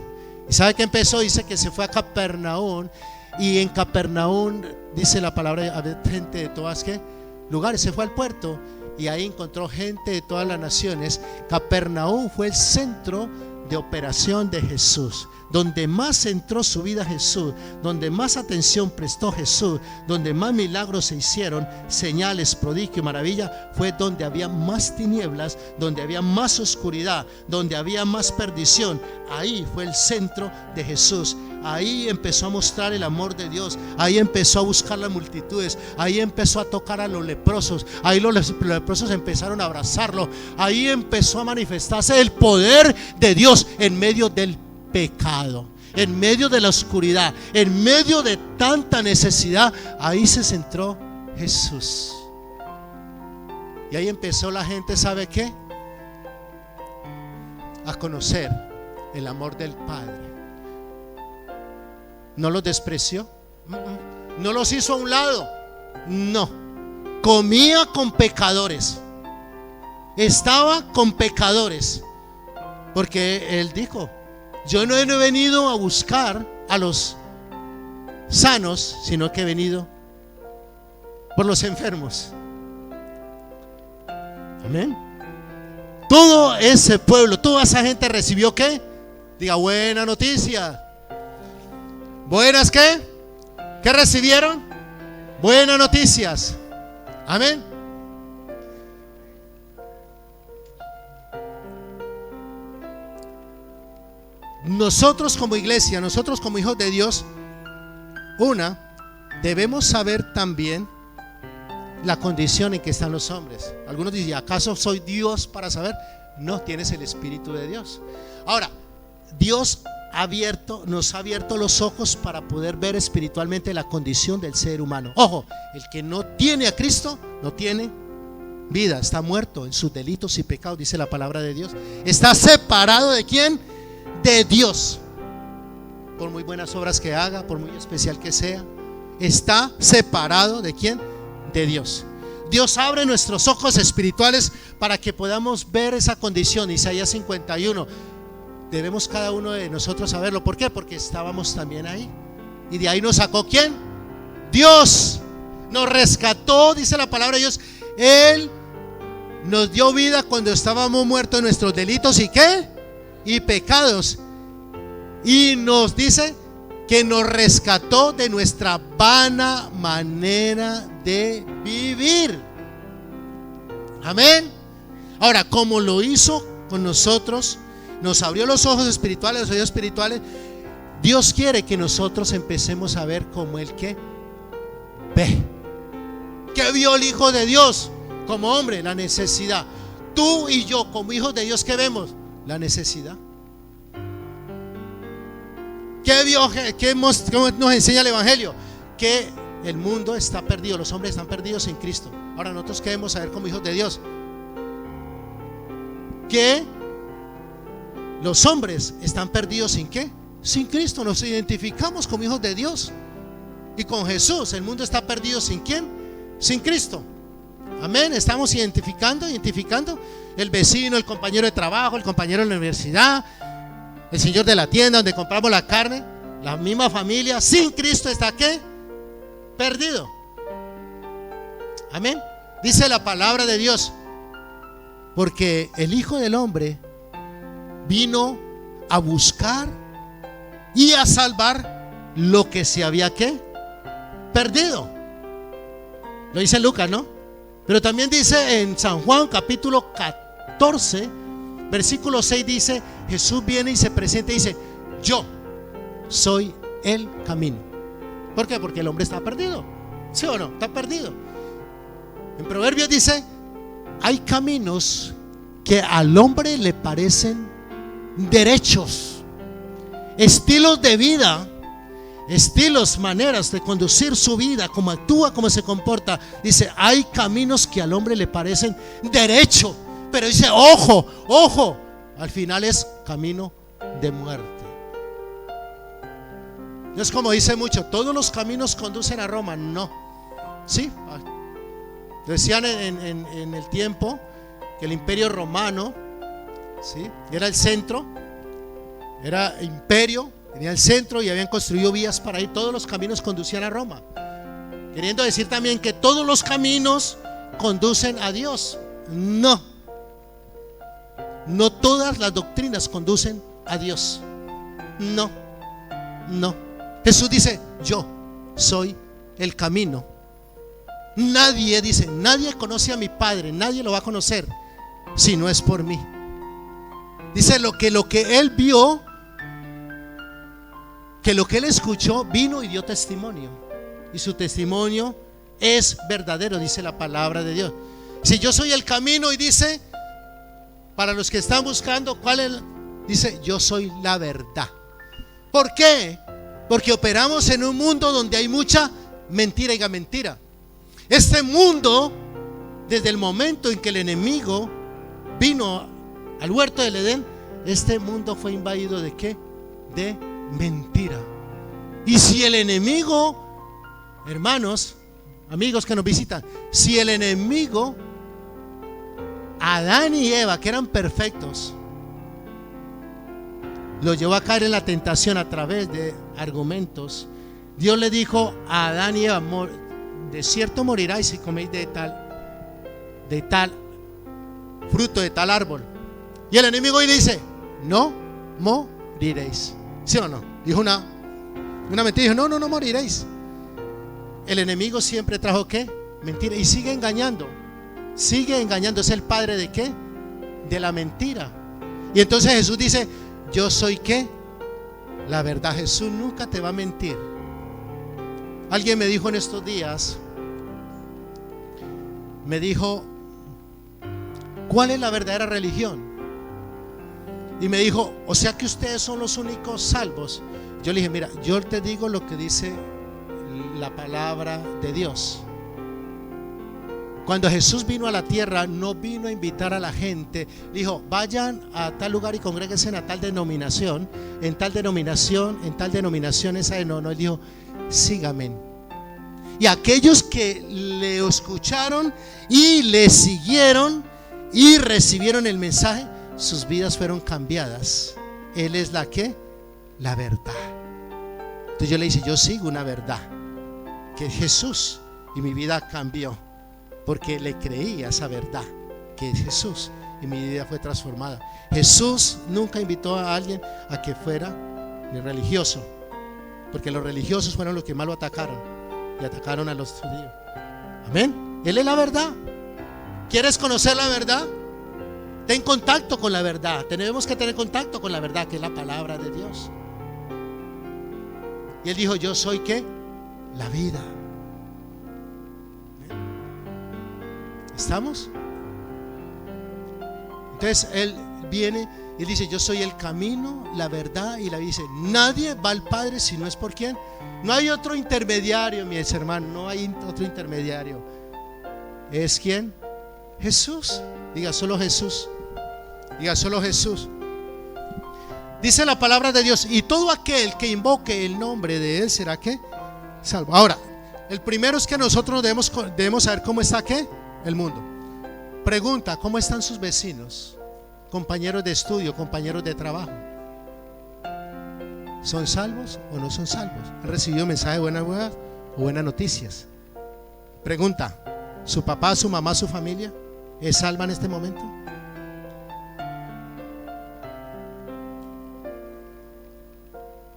¿Y sabe qué empezó? Dice que se fue a Capernaum. Y en Capernaum, dice la palabra, había gente de todas ¿qué? Lugares. Se fue al puerto y ahí encontró gente de todas las naciones. Capernaum fue el centro de operación de Jesús, donde más centró su vida Jesús, donde más atención prestó Jesús, donde más milagros se hicieron, señales, prodigio y maravilla. Fue donde había más tinieblas, donde había más oscuridad, donde había más perdición. Ahí fue el centro de Jesús. Ahí empezó a mostrar el amor de Dios. Ahí empezó a buscar las multitudes. Ahí empezó a tocar a los leprosos. Ahí los leprosos empezaron a abrazarlo. Ahí empezó a manifestarse el poder de Dios en medio del pecado, en medio de la oscuridad, en medio de tanta necesidad. Ahí se centró Jesús. Y ahí empezó la gente, ¿sabe qué? A conocer el amor del Padre. No los despreció, no los hizo a un lado, no, comía con pecadores, estaba con pecadores, porque él dijo, yo no he venido a buscar a los sanos, sino que he venido por los enfermos. Amén. Todo ese pueblo, toda esa gente recibió ¿qué? Diga, buena noticia. ¿Buenas qué? ¿Qué recibieron? Buenas noticias. Amén. Nosotros como iglesia, nosotros como hijos de Dios, debemos saber también la condición en que están los hombres. Algunos dicen, ¿acaso soy Dios para saber? No, tienes el Espíritu de Dios. Ahora, Dios nos ha abierto los ojos para poder ver espiritualmente la condición del ser humano. Ojo, el que no tiene a Cristo no tiene vida, está muerto en sus delitos y pecados, dice la palabra de Dios. Está separado ¿de quién? De Dios. Por muy buenas obras que haga, por muy especial que sea, está separado ¿de quién? De Dios. Dios abre nuestros ojos espirituales para que podamos ver esa condición. Isaías 51. Debemos cada uno de nosotros saberlo. ¿Por qué? Porque estábamos también ahí. Y de ahí nos sacó ¿quién? Dios. Nos rescató, dice la palabra de Dios. Él nos dio vida cuando estábamos muertos en nuestros delitos y ¿qué? Y pecados. Y nos dice que nos rescató de nuestra vana manera de vivir. Amén. Ahora, como lo hizo con nosotros, nos abrió los ojos espirituales, los oídos espirituales. Dios quiere que nosotros empecemos a ver como el que ve. ¿Qué vio el Hijo de Dios? Como hombre, la necesidad. Tú y yo, como hijos de Dios, ¿qué vemos? La necesidad. ¿Qué vio? ¿Cómo nos enseña el Evangelio? Que el mundo está perdido, los hombres están perdidos en Cristo. Ahora nosotros queremos saber como hijos de Dios que los hombres están perdidos sin ¿qué? Sin Cristo. Nos identificamos como hijos de Dios y con Jesús. El mundo está perdido sin ¿quién? Sin Cristo. Amén. Estamos identificando el vecino, el compañero de trabajo, el compañero de la universidad, el señor de la tienda donde compramos la carne. La misma familia sin Cristo está ¿qué? Perdido. Amén. Dice la palabra de Dios, porque el Hijo del Hombre vino a buscar y a salvar lo que se había ¿qué? Perdido. Lo dice Lucas, ¿no? Pero también dice en San Juan capítulo 14 versículo 6, dice: Jesús viene y se presenta y dice: yo soy el camino. ¿Por qué? Porque el hombre está perdido. ¿Sí o no? Está perdido. En Proverbios dice: hay caminos que al hombre le parecen derechos, estilos de vida, estilos, maneras de conducir su vida, cómo actúa, cómo se comporta. Dice: hay caminos que al hombre le parecen derecho, pero dice: ojo, ojo, al final es camino de muerte. No es como dice mucho: todos los caminos conducen a Roma. No. Sí, decían en el tiempo que el imperio romano, ¿sí?, era el centro, era imperio, tenía el centro y habían construido vías para ir. Todos los caminos conducían a Roma, queriendo decir también que todos los caminos conducen a Dios. No, no todas las doctrinas conducen a Dios. No, no. Jesús dice: yo soy el camino. Nadie, dice, nadie conoce a mi Padre, nadie lo va a conocer si no es por mí. Dice lo que él vio, que lo que él escuchó, vino y dio testimonio, y su testimonio es verdadero, dice la palabra de Dios. Si yo soy el camino, y dice, para los que están buscando cuál es, dice: yo soy la verdad. ¿Por qué? Porque operamos en un mundo donde hay mucha mentira y mentira. Este mundo, desde el momento en que el enemigo vino al huerto del Edén, este mundo fue invadido ¿de qué? De mentira. Y si el enemigo, hermanos, amigos que nos visitan, si el enemigo, Adán y Eva, que eran perfectos, lo llevó a caer en la tentación a través de argumentos, Dios le dijo a Adán y Eva: de cierto moriráis si coméis de tal fruto, de tal árbol. Y el enemigo hoy le dice: no moriréis. ¿Sí o no? Dijo una mentira. Dijo: no moriréis. El enemigo siempre trajo ¿qué? Mentira. Y sigue engañando. Es el padre de ¿qué? De la mentira. Y entonces Jesús dice: yo soy ¿qué? La verdad. Jesús nunca te va a mentir. Alguien me dijo en estos días, me dijo: ¿cuál es la verdadera religión? Y me dijo: o sea que ustedes son los únicos salvos. Yo le dije: mira, yo te digo lo que dice la palabra de Dios. Cuando Jesús vino a la tierra, no vino a invitar a la gente. Dijo: vayan a tal lugar y congréguense a tal denominación, en tal denominación, esa no. Él dijo: síganme. Y aquellos que le escucharon y le siguieron y recibieron el mensaje, sus vidas fueron cambiadas. Él es la verdad. Entonces yo le dije: yo sigo una verdad, que es Jesús. y mi vida cambió porque le creí a esa verdad que es Jesús, y mi vida fue transformada. Jesús nunca invitó a alguien a que fuera ni religioso, porque los religiosos fueron los que más lo atacaron y atacaron a los judíos. Amén. Él es la verdad. ¿Quieres conocer la verdad? Ten contacto con la verdad. Tenemos que tener contacto con la verdad, que es la palabra de Dios. Y él dijo: yo soy ¿qué? La vida. ¿Estamos? Entonces él viene y dice: yo soy el camino, la verdad y la vida. Dice: nadie va al Padre si no es por quién. No hay otro intermediario, mis hermanos. No hay otro intermediario. ¿Es quién? Jesús. Diga: solo Jesús. Diga: solo Jesús. Dice la palabra de Dios: y todo aquel que invoque el nombre de él será ¿qué? Salvo. Ahora, el primero es que nosotros debemos saber cómo está ¿qué? El mundo. Pregunta: ¿cómo están sus vecinos, compañeros de estudio, compañeros de trabajo? ¿Son salvos o no son salvos? ¿Han recibido mensajes de buenas nuevas o buenas noticias? Pregunta: ¿su papá, su mamá, su familia es salva en este momento?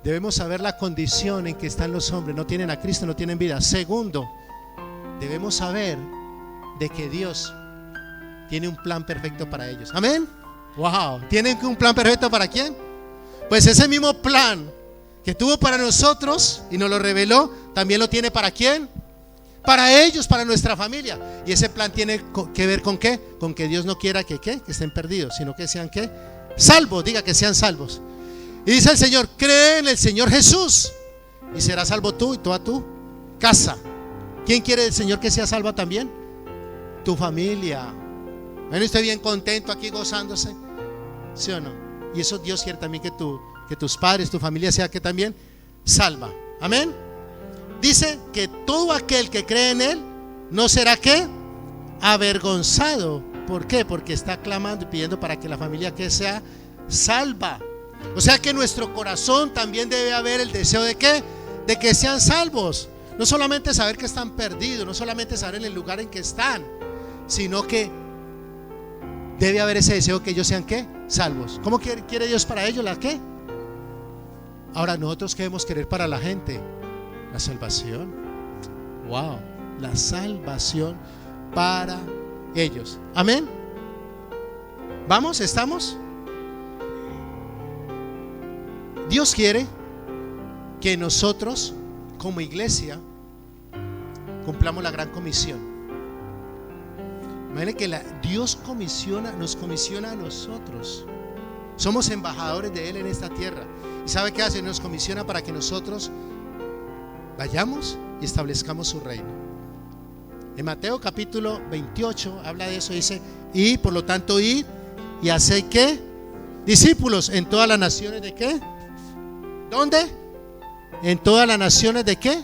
Debemos saber la condición en que están los hombres. No tienen a Cristo, no tienen vida. Segundo, debemos saber de que Dios tiene un plan perfecto para ellos. Amén. Wow. ¿Tienen un plan perfecto para quién? Pues ese mismo plan que tuvo para nosotros y nos lo reveló, también lo tiene para quién. Para ellos, para nuestra familia. Y ese plan tiene que ver con qué. Con que Dios no quiera que estén perdidos, sino que sean ¿qué? Salvos. Diga: que sean salvos. Y dice el Señor: cree en el Señor Jesús y serás salvo tú y toda tu casa. ¿Quién quiere el Señor que sea salva también? Tu familia. Bueno, estoy bien contento aquí gozándose, ¿sí o no? Y eso Dios quiere también, que tus padres, tu familia sea que también salva. Amén. Dice que todo aquel que cree en él no será ¿qué? Avergonzado. ¿Por qué? Porque está clamando y pidiendo para que la familia que sea salva. O sea que en nuestro corazón también debe haber el deseo de ¿qué? De que sean salvos. No solamente saber que están perdidos, no solamente saber en el lugar en que están, sino que debe haber ese deseo que ellos sean ¿qué? Salvos. ¿Cómo quiere Dios para ellos la qué? Ahora, nosotros ¿qué debemos querer para la gente? La salvación. Wow, la salvación para ellos. Amén. ¿Vamos? ¿Estamos? Dios quiere que nosotros como iglesia cumplamos la gran comisión. Imagínense que Dios nos comisiona a nosotros. Somos embajadores de Él en esta tierra. ¿Y sabe qué hace? Nos comisiona para que nosotros vayamos y establezcamos su reino. En Mateo capítulo 28 habla de eso. Dice: y por lo tanto id y haced ¿qué? Discípulos en todas las naciones de ¿qué? ¿Dónde? En todas las naciones de ¿qué?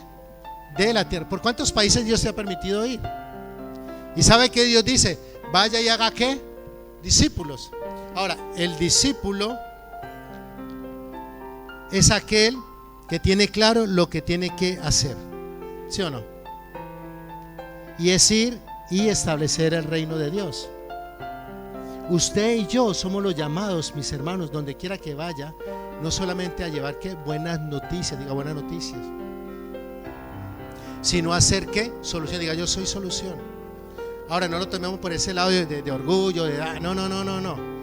De la tierra. ¿Por cuántos países Dios te ha permitido ir? ¿Y sabe qué Dios dice? Vaya y haga ¿qué? Discípulos. Ahora, el discípulo es aquel que tiene claro lo que tiene que hacer, ¿sí o no? Y es ir y establecer el reino de Dios. Usted y yo somos los llamados, mis hermanos, donde quiera que vaya, no solamente a llevar ¿qué? Buenas noticias, diga buenas noticias, sino a hacer ¿qué? Solución, diga yo soy solución. Ahora, no lo tomemos por ese lado de orgullo, no.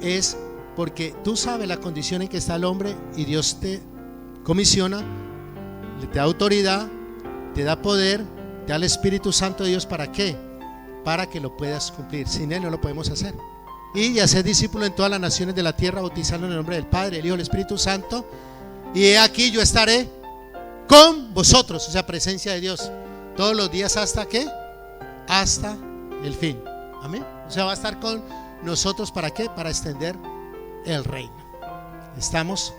Es porque tú sabes la condición en que está el hombre y Dios te comisiona, te da autoridad, te da poder, te da el Espíritu Santo de Dios. ¿Para qué? Para que lo puedas cumplir. Sin Él no lo podemos hacer. Y hacer discípulo en todas las naciones de la tierra, bautizando en el nombre del Padre, el Hijo y el Espíritu Santo. Y he aquí yo estaré con vosotros, o sea, presencia de Dios, todos los días hasta ¿qué? Hasta el fin. Amén. O sea, va a estar con nosotros. ¿Para qué? Para extender el reino. Estamos.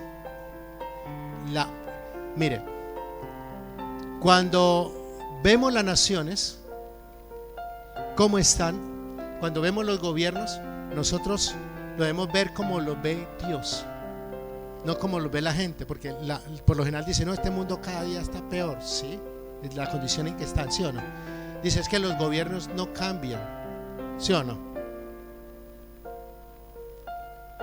Mire, cuando vemos las naciones cómo están, cuando vemos los gobiernos, nosotros lo debemos ver como lo ve Dios, no como lo ve la gente, porque por lo general dice: no, este mundo cada día está peor. Sí, Es la condición en que están, ¿sí o no? Dice, es que los gobiernos no cambian, ¿sí o no?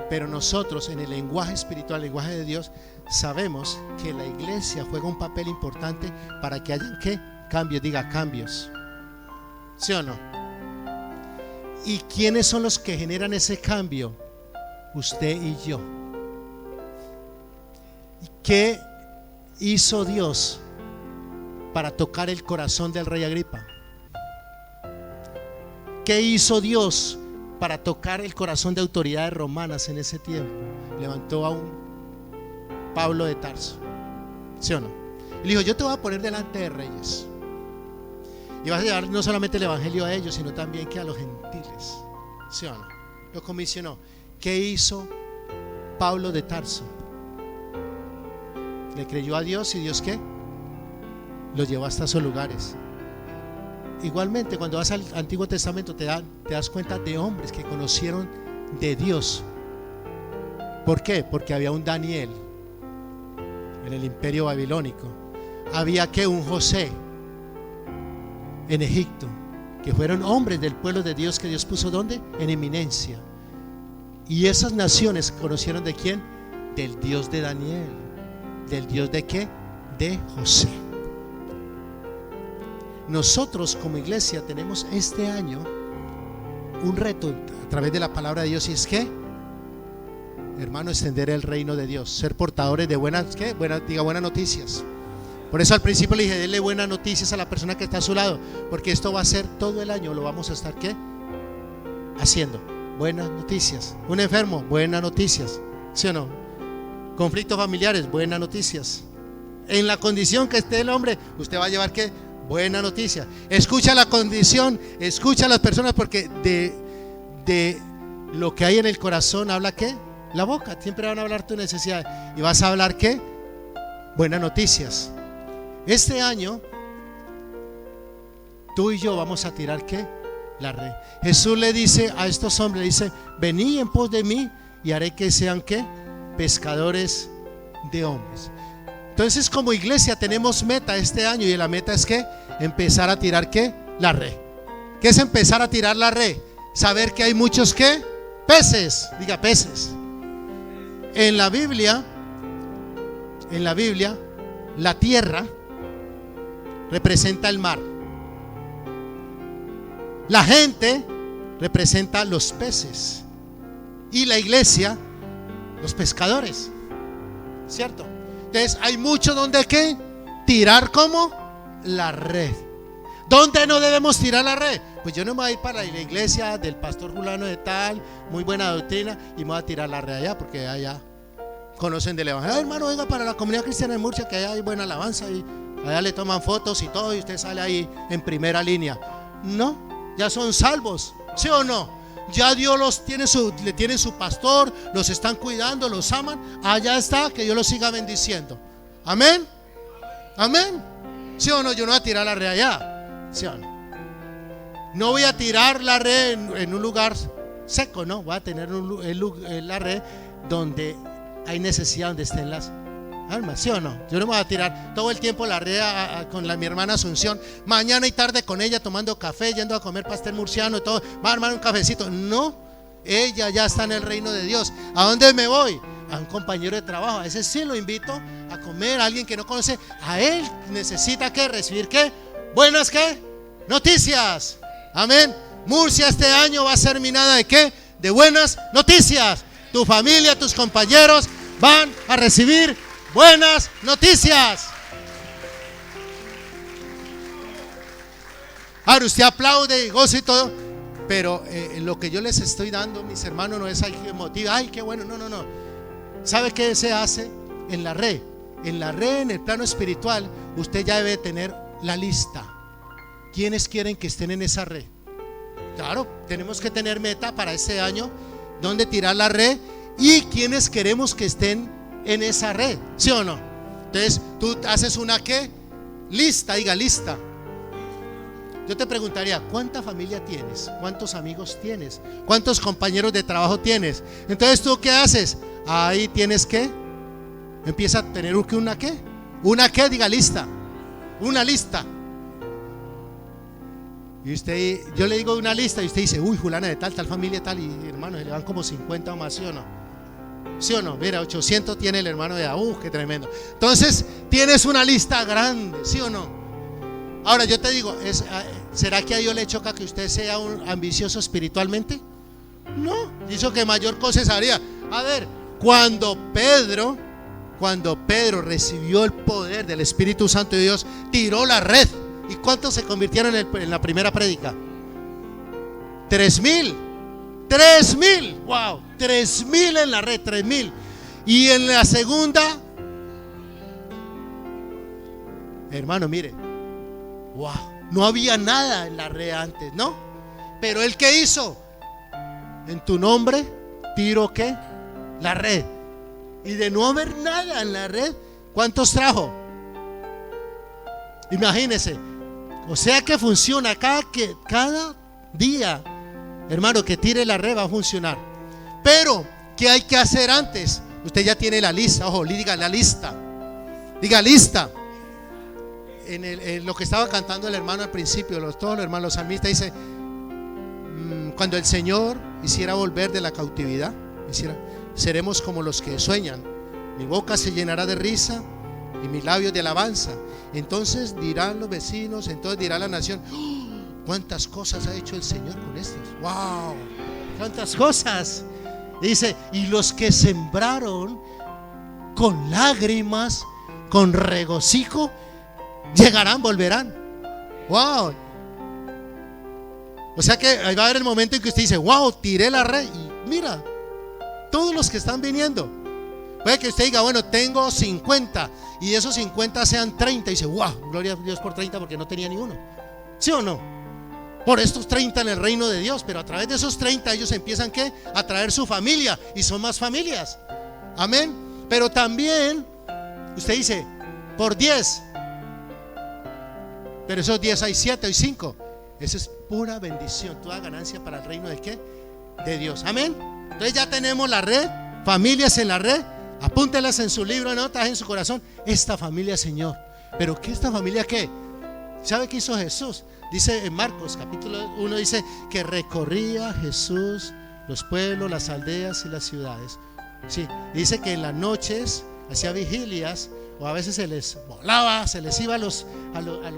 Pero nosotros en el lenguaje espiritual, el lenguaje de Dios, sabemos que la iglesia juega un papel importante para que haya ¿qué? Cambios, diga cambios, ¿sí o no? ¿Y quiénes son los que generan ese cambio? Usted y yo. ¿Qué hizo Dios para tocar el corazón del rey Agripa? ¿Qué hizo Dios para tocar el corazón de autoridades romanas en ese tiempo? Levantó a un Pablo de Tarso, ¿sí o no? Y le dijo, yo te voy a poner delante de reyes y vas a llevar no solamente el evangelio a ellos, sino también que a los gentiles, ¿sí o no? Lo comisionó. ¿Qué hizo Pablo de Tarso? Le creyó a Dios, y Dios ¿qué? Lo llevó hasta esos lugares. Igualmente, cuando vas al Antiguo Testamento te das cuenta de hombres que conocieron de Dios. ¿Por qué? Porque había un Daniel en el imperio babilónico, había que un José en Egipto, que fueron hombres del pueblo de Dios que Dios puso ¿dónde? En eminencia. Y esas naciones conocieron ¿de quién? Del Dios de Daniel. ¿Del Dios de qué? De José. Nosotros como iglesia tenemos este año un reto a través de la palabra de Dios, y es que, hermano, extender el reino de Dios, ser portadores de buenas, ¿qué? Buenas noticias. Por eso al principio le dije, denle buenas noticias a la persona que está a su lado, porque esto va a ser todo el año, lo vamos a estar ¿qué? Haciendo. Buenas noticias. Un enfermo, buenas noticias, ¿sí o no? Conflictos familiares, buenas noticias. En la condición que esté el hombre, usted va a llevar ¿qué? Buena noticia. Escucha la condición, escucha a las personas, porque de lo que hay en el corazón habla ¿qué? La boca. Siempre van a hablar tu necesidad y vas a hablar ¿qué? Buenas noticias. Este año tú y yo vamos a tirar ¿qué? La red. Jesús le dice a estos hombres, le dice, venid en pos de mí y haré que sean ¿qué? Pescadores de hombres. Entonces, como iglesia tenemos meta este año, y la meta es ¿qué? Empezar a tirar ¿qué? La red. ¿Qué es empezar a tirar la red? Saber que hay muchos ¿qué? Peces, diga peces. En la Biblia, la tierra representa el mar. La gente representa los peces, y la iglesia los pescadores, ¿cierto? Entonces hay mucho donde ¿qué? Tirar como la red. ¿Dónde no debemos tirar la red? Pues yo no me voy a ir para la iglesia del pastor fulano de tal, muy buena doctrina, y me voy a tirar la red allá, porque allá conocen del evangelio. Hermano, venga para la comunidad cristiana de Murcia, que allá hay buena alabanza, y allá le toman fotos y todo, y usted sale ahí en primera línea. No, ya son salvos, ¿sí o no? Ya Dios los tiene le tiene su pastor, los están cuidando, los aman. Allá está, que Dios los siga bendiciendo. Amén. Amén. ¿Sí o no? Yo no voy a tirar la red allá, ¿sí o no? No voy a tirar la red en un lugar seco, no. Voy a tener la red donde hay necesidad, donde estén las almas, ¿sí o no? Yo no me voy a tirar todo el tiempo la red con mi hermana Asunción, mañana y tarde con ella tomando café, yendo a comer pastel murciano y todo. Va a armar un cafecito. No, ella ya está en el reino de Dios. ¿A dónde me voy? A un compañero de trabajo. A ese sí lo invito a comer, a alguien que no conoce. A él necesita ¿qué? Recibir ¿qué? Buenas ¿qué? Noticias. Amén. Murcia este año va a ser minada de ¿qué? De buenas noticias. Tu familia, tus compañeros van a recibir buenas noticias. Ahora usted aplaude y goza y todo, pero lo que yo les estoy dando, mis hermanos, no es algo que motive, ay, qué bueno, no, no, no. ¿Sabe qué se hace en la red? En la red, en el plano espiritual, usted ya debe tener la lista. ¿Quiénes quieren que estén en esa red? Claro, tenemos que tener meta para este año, dónde tirar la red, y quiénes queremos que estén en esa red, ¿sí o no? Entonces tú haces una ¿qué? Lista, diga lista. Yo te preguntaría, ¿cuánta familia tienes? ¿Cuántos amigos tienes? ¿Cuántos compañeros de trabajo tienes? Entonces tú ¿qué haces? Ahí tienes que empieza a tener una ¿qué? Una ¿qué? Diga lista. una lista. Y usted, yo le digo una lista y usted dice, uy, fulana de tal familia tal, y hermano, se le van como 50 o más, ¿sí o no? ¿Sí o no? Mira, 800 tiene el hermano de qué tremendo. Entonces, tienes una lista grande, ¿sí o no? Ahora yo te digo, ¿será que a Dios le choca que usted sea un ambicioso espiritualmente? No, hizo que mayor cosa se haría. A ver, cuando Pedro recibió el poder del Espíritu Santo de Dios, tiró la red. ¿Y cuántos se convirtieron en la primera prédica? 3,000. 3,000. Wow, 3,000 en la red, 3,000. Y en la segunda, hermano, mire, wow, no había nada en la red antes, ¿no? Pero él, ¿qué hizo? En tu nombre tiro, ¿qué? La red. Y de no haber nada en la red, ¿cuántos trajo? Imagínese. O sea que funciona cada día, hermano, que tire la red va a funcionar. Pero, ¿qué hay que hacer antes? Usted ya tiene la lista. Ojo, diga la lista. Diga lista. En lo que estaba cantando el hermano al principio, todos los hermanos, los salmistas, dice: cuando el Señor hiciera volver de la cautividad, seremos como los que sueñan. Mi boca se llenará de risa y mis labios de alabanza. Entonces dirán los vecinos, entonces dirá la nación: ¡oh! ¿Cuántas cosas ha hecho el Señor con estos? ¡Wow! ¿Cuántas cosas? Dice: y los que sembraron con lágrimas, con regocijo, llegarán, volverán. ¡Wow! O sea que ahí va a haber el momento en que usted dice: wow, tiré la red. Y mira, todos los que están viniendo. Puede que usted diga: bueno, tengo 50 y de esos 50 sean 30. Y dice: wow, gloria a Dios por 30 porque no tenía ni uno. ¿Sí o no? Por estos 30 en el reino de Dios. Pero a través de esos 30 ellos empiezan, ¿qué? A traer su familia. Y son más familias. Amén. Pero también usted dice: por 10. Pero esos 10 hay 7 y 5. Eso es pura bendición, toda ganancia para el reino de ¿qué? De Dios. Amén. Entonces ya tenemos la red, familias en la red. Apúntelas en su libro, notas en su corazón. Esta familia, Señor. Pero ¿qué esta familia qué? ¿Sabe qué hizo Jesús? Dice en Marcos capítulo 1, dice que recorría Jesús los pueblos, las aldeas y las ciudades. Sí, dice que en las noches hacía vigilias, o a veces se les volaba, se les iba a los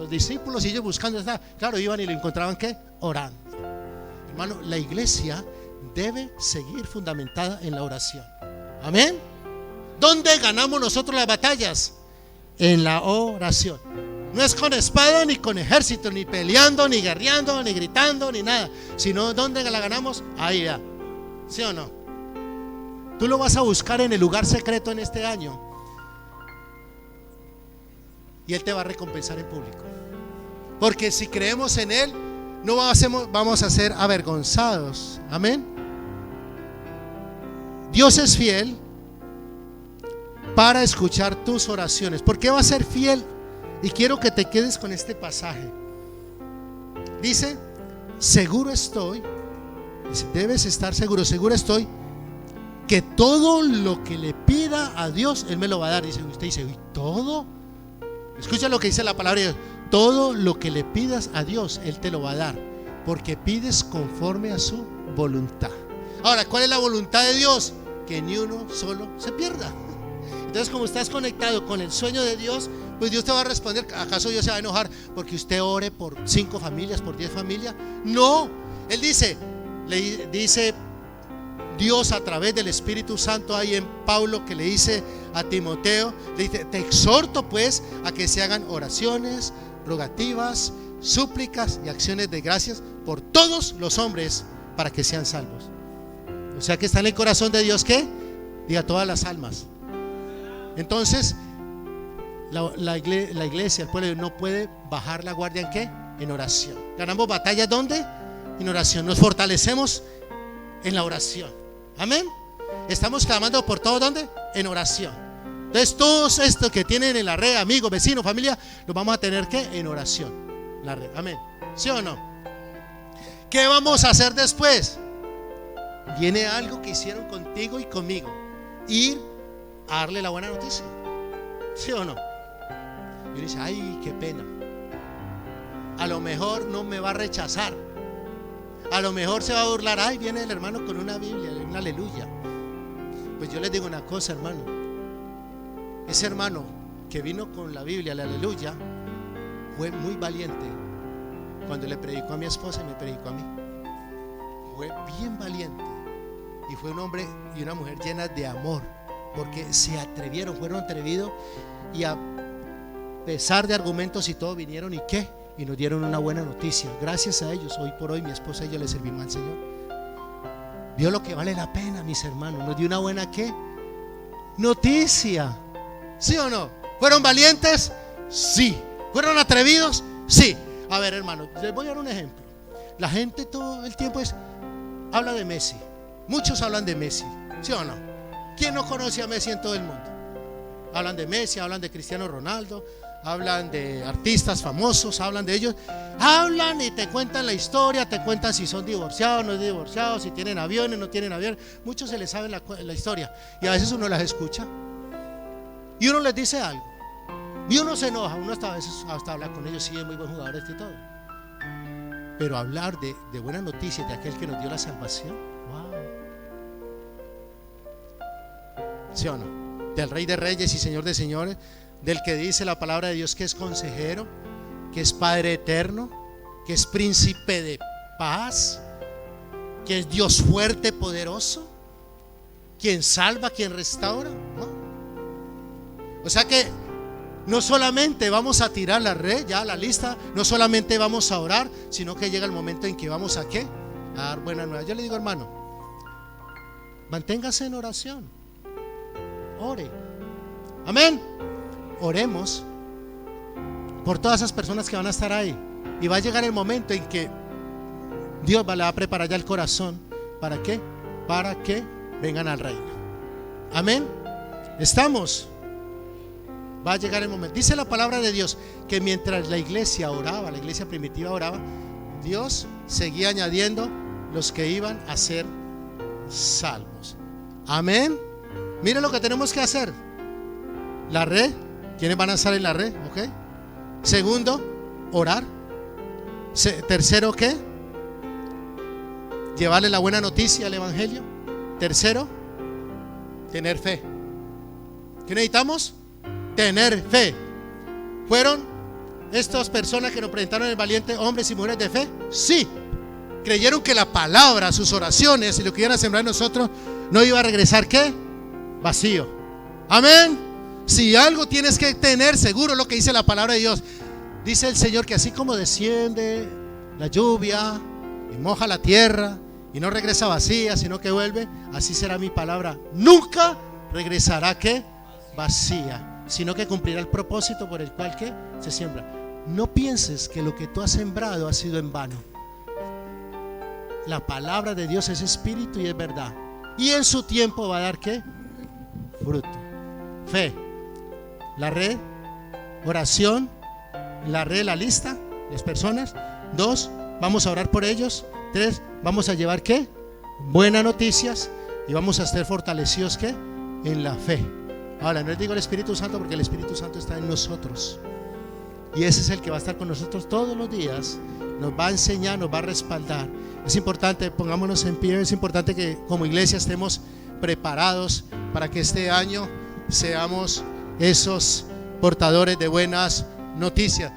discípulos y ellos buscando. Claro, iban y lo encontraban, ¿qué? Orando. Hermano, la iglesia debe seguir fundamentada en la oración. Amén. ¿Dónde ganamos nosotros las batallas? En la oración. No es con espada ni con ejército, ni peleando, ni guerreando, ni gritando, ni nada. Sino ¿dónde la ganamos? Ahí ya. ¿Sí o no? Tú lo vas a buscar en el lugar secreto en este año y Él te va a recompensar en público. Porque si creemos en Él, no vamos a ser avergonzados. Amén. Dios es fiel para escuchar tus oraciones. ¿Por qué va a ser fiel? Y quiero que te quedes con este pasaje. Dice: seguro estoy, dice, debes estar seguro, seguro estoy que todo lo que le pida a Dios, Él me lo va a dar. Dice, usted dice: ¿y todo? Escucha lo que dice la palabra de Dios. Todo lo que le pidas a Dios, Él te lo va a dar, porque pides conforme a su voluntad. Ahora, ¿cuál es la voluntad de Dios? Que ni uno solo se pierda. Entonces, como estás conectado con el sueño de Dios, pues Dios te va a responder. ¿Acaso Dios se va a enojar porque usted ore por 5 familias, por 10 familias? No. Él dice, le dice Dios a través del Espíritu Santo ahí en Pablo, que le dice a Timoteo, le dice: te exhorto pues a que se hagan oraciones, rogativas, súplicas y acciones de gracias por todos los hombres, para que sean salvos. O sea que está en el corazón de Dios, ¿qué? Diga: todas las almas. Entonces la iglesia, el pueblo, no puede bajar la guardia. ¿En qué? En oración. Ganamos batallas, ¿dónde? En oración. Nos fortalecemos en la oración. Amén. Estamos clamando por todo, ¿dónde? En oración. Entonces todos estos que tienen en la red, amigos, vecinos, familia, los vamos a tener ¿qué? En oración. La red. Amén. ¿Sí o no? ¿Qué vamos a hacer después? Viene algo que hicieron contigo y conmigo: ir a darle la buena noticia. ¿Sí o no? Y uno dice, ay, qué pena. A lo mejor no me va a rechazar. A lo mejor se va a burlar. Ay, viene el hermano con una Biblia, un aleluya. Pues yo les digo una cosa, hermano. Ese hermano que vino con la Biblia, el aleluya, fue muy valiente cuando le predicó a mi esposa y me predicó a mí. Fue bien valiente. Y fue un hombre y una mujer llenas de amor, porque se atrevieron, fueron atrevidos, y a pesar de argumentos y todo, vinieron y qué, y nos dieron una buena noticia. Gracias a ellos, hoy por hoy mi esposa y yo le servimos al Señor. Vio lo que vale la pena, mis hermanos. Nos dio una buena ¿qué? Noticia. ¿Sí o no? ¿Fueron valientes? Sí. ¿Fueron atrevidos? Sí. A ver, hermanos, les voy a dar un ejemplo. La gente todo el tiempo habla de Messi. Muchos hablan de Messi, ¿sí o no? ¿Quién no conoce a Messi en todo el mundo? Hablan de Messi, hablan de Cristiano Ronaldo, hablan de artistas famosos, hablan de ellos. Hablan y te cuentan la historia, te cuentan si son divorciados, no divorciados, si tienen aviones, no tienen aviones. Muchos se les sabe la historia y a veces uno las escucha y uno les dice algo y uno se enoja. Uno hasta a veces hasta habla con ellos, sí, es muy buen jugador y todo. Pero hablar de buenas noticias de aquel que nos dio la salvación, wow. ¿Sí o no? Del Rey de Reyes y Señor de Señores, del que dice la palabra de Dios que es consejero, que es Padre eterno, que es príncipe de paz, que es Dios fuerte, poderoso, quien salva, quien restaura, ¿no? O sea que no solamente vamos a tirar la red, ya la lista, no solamente vamos a orar, sino que llega el momento en que vamos a ¿qué? A dar buena nueva. Yo le digo, hermano, manténgase en oración, ore, amén. Oremos por todas esas personas que van a estar ahí, y va a llegar el momento en que Dios le va a preparar ya el corazón. ¿Para qué? Para que vengan al reino. Amén. Estamos. Va a llegar el momento. Dice la palabra de Dios que mientras la iglesia oraba, la iglesia primitiva oraba, Dios seguía añadiendo los que iban a ser salvos. Amén. Mire lo que tenemos que hacer. La red. ¿Quiénes van a estar en la red? ¿Ok? Segundo, orar. Tercero, ¿qué? Llevarle la buena noticia al evangelio. Tercero, tener fe. ¿Qué necesitamos? Tener fe. ¿Fueron estas personas que nos presentaron el valiente hombres y mujeres de fe? Sí. Creyeron que la palabra, sus oraciones y lo que iban a sembrar en nosotros no iba a regresar ¿qué? Vacío. Amén. Si algo tienes que tener seguro, lo que dice la palabra de Dios. Dice el Señor que así como desciende la lluvia y moja la tierra y no regresa vacía, sino que vuelve, así será mi palabra. Nunca regresará ¿qué? Vacía, sino que cumplirá el propósito por el cual ¿qué? Se siembra. No pienses que lo que tú has sembrado ha sido en vano. La palabra de Dios es espíritu y es verdad, y en su tiempo va a dar ¿qué? Fruto. Fe. La red, oración, la red, la lista, las personas. 2, vamos a orar por ellos. 3, vamos a llevar ¿qué? Buenas noticias, y vamos a estar fortalecidos ¿qué? En la fe. Ahora, no les digo el Espíritu Santo, porque el Espíritu Santo está en nosotros, y ese es el que va a estar con nosotros todos los días. Nos va a enseñar, nos va a respaldar. Es importante, pongámonos en pie. Es importante que como iglesia estemos preparados para que este año seamos esos portadores de buenas noticias.